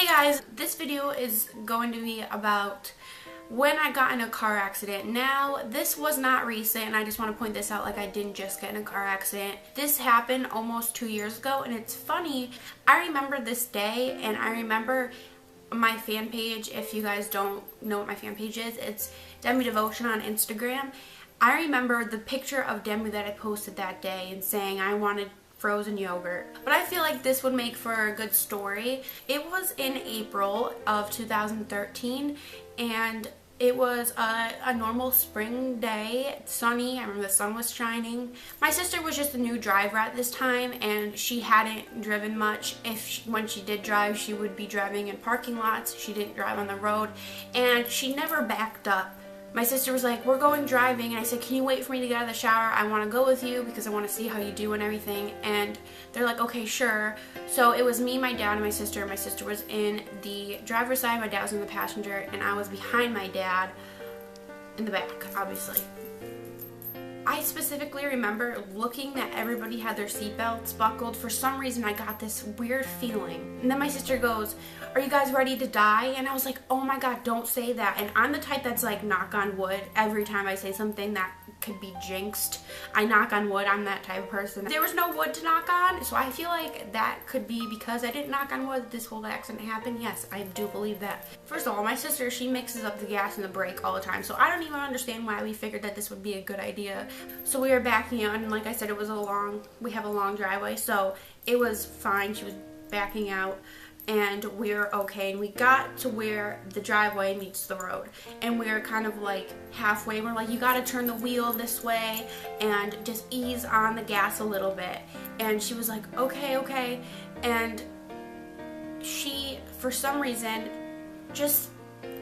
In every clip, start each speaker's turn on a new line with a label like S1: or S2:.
S1: guys, this video is going to be about when I got in a car accident. Now, this was not recent, and I just want to point this out, like I didn't just get in a car accident. This happened almost 2 years ago, and it's funny. I remember this day, and I remember my fan page. If you guys don't know what my fan page is, it's Demi Devotion on Instagram. I remember the picture of Demi that I posted that day and saying I wanted frozen yogurt. But I feel like this would make for a good story. It was in April of 2013, and it was a normal spring day, sunny. I remember the sun was shining. My sister was just a new driver at this time, and she hadn't driven much. When she did drive, she would be driving in parking lots. She didn't drive on the road, and she never backed up. My sister was like, we're going driving, and I said, can you wait for me to get out of the shower? I want to go with you because I want to see how you do and everything. And they're like, okay, sure. So it was me, my dad, and my sister. My sister was in the driver's side, my dad was in the passenger, and I was behind my dad in the back, obviously. I specifically remember looking that everybody had their seatbelts buckled. For some reason, I got this weird feeling. And then my sister goes, are you guys ready to die? And I was like, oh my God, don't say that. And I'm the type that's like, knock on wood. Every time I say something that could be jinxed, I knock on wood. I'm that type of person. There was no wood to knock on, so I feel like that could be because I didn't knock on wood this whole accident happened. Yes, I do believe that. First of all, my sister, she mixes up the gas and the brake all the time, so I don't even understand why we figured that this would be a good idea. So we were backing out, and like I said, we have a long driveway, so it was fine. She was backing out, and we were okay, and we got to where the driveway meets the road, and we were kind of like halfway. We're like, you gotta turn the wheel this way and just ease on the gas a little bit. And she was like, okay. And she, for some reason, just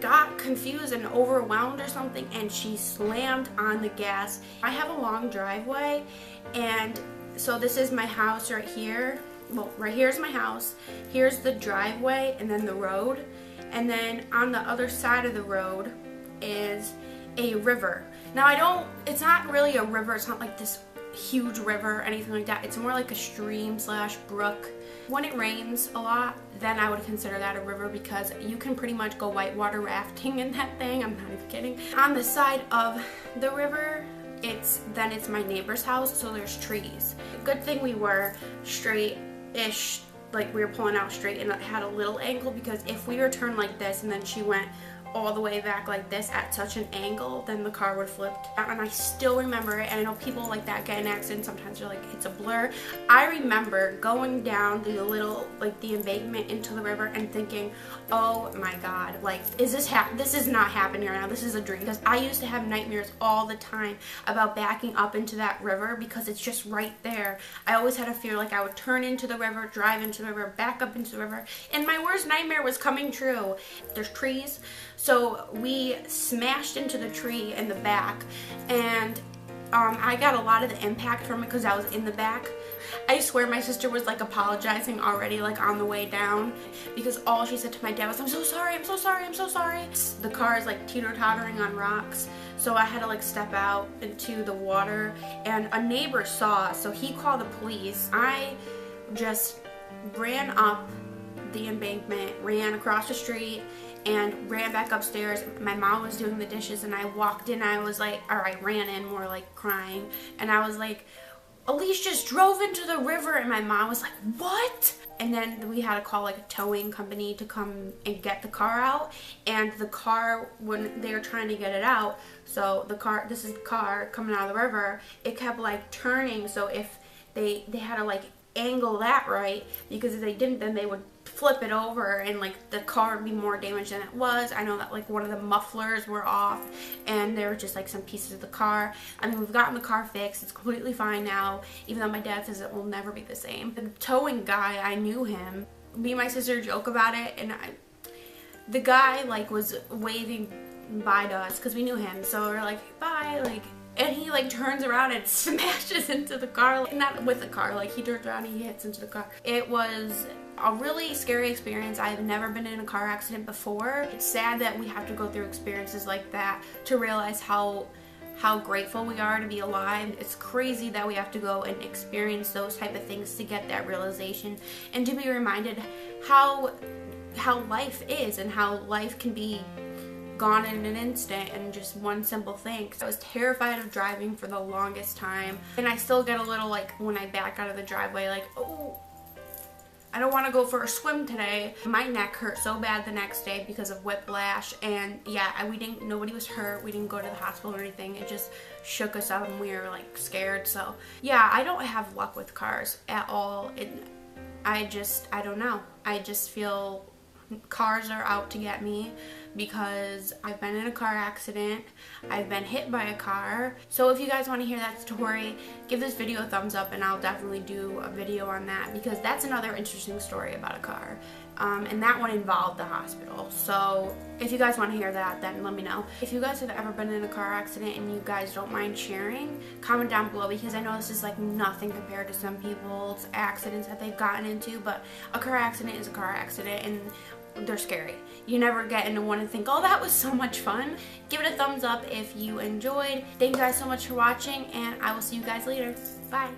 S1: got confused and overwhelmed or something, and she slammed on the gas. I have a long driveway, and so this is my house right here. Well, right here's my house, here's the driveway, and then the road, and then on the other side of the road is a river. Now it's not really a river, it's not like this huge river or anything like that. It's more like a stream slash brook. When it rains a lot, then I would consider that a river because you can pretty much go whitewater rafting in that thing. I'm not even kidding. On the side of the river, it's my neighbor's house, so there's trees. Good thing we were straight-ish, like we were pulling out straight, and it had a little angle, because if we were turned like this and then she went all the way back like this at such an angle, then the car would flip. And I still remember it, and I know people like that get in accidents sometimes, they're like, it's a blur. I remember going down the little, like the embankment into the river and thinking, oh my God, like, this is not happening right now, this is a dream. Because I used to have nightmares all the time about backing up into that river because it's just right there. I always had a fear like I would turn into the river, drive into the river, back up into the river, and my worst nightmare was coming true. There's trees, so we smashed into the tree in the back, and I got a lot of the impact from it because I was in the back. I swear my sister was like apologizing already, like on the way down, because all she said to my dad was, I'm so sorry, I'm so sorry, I'm so sorry. The car is like teeter-tottering on rocks, so I had to like step out into the water, and a neighbor saw us, so he called the police. I just ran up the embankment, ran across the street, and ran back upstairs. My mom was doing the dishes, and I walked in, I was like, or I ran in more like crying, and I was like, Elise just drove into the river, and my mom was like, what? And then we had to call like a towing company to come and get the car out, and the car, when they were trying to get it out, so the car, this is the car coming out of the river, it kept like turning, so if they had to like angle that right, because if they didn't, then they would flip it over and like the car would be more damaged than it was. I know that like one of the mufflers were off, and there were just like some pieces of the car. I mean, we've gotten the car fixed, it's completely fine now, even though my dad says it will never be the same. The towing guy, I knew him. Me and my sister joke about it, and the guy like was waving bye to us because we knew him, so we're like, bye, like, and he like turns around and smashes into the car, like, not with the car, like he turns around and he hits into the car. It was a really scary experience. I've never been in a car accident before. It's sad that we have to go through experiences like that to realize how grateful we are to be alive. It's crazy that we have to go and experience those type of things to get that realization and to be reminded how how life is and how life can be gone in an instant and just one simple thing. So I was terrified of driving for the longest time, and I still get a little like when I back out of the driveway like, oh, I don't want to go for a swim today. My neck hurt so bad the next day because of whiplash, and yeah, nobody was hurt. We didn't go to the hospital or anything. It just shook us up and we were like scared. So yeah, I don't have luck with cars at all. I don't know. I just feel cars are out to get me because I've been in a car accident. I've been hit by a car. So if you guys want to hear that story, give this video a thumbs up and I'll definitely do a video on that, because that's another interesting story about a car. And that one involved the hospital. So if you guys want to hear that, then let me know. If you guys have ever been in a car accident and you guys don't mind sharing, comment down below, because I know this is like nothing compared to some people's accidents that they've gotten into, but a car accident is a car accident and they're scary. You never get into one and think, oh, that was so much fun. Give it a thumbs up if you enjoyed. Thank you guys so much for watching, and I will see you guys later. Bye.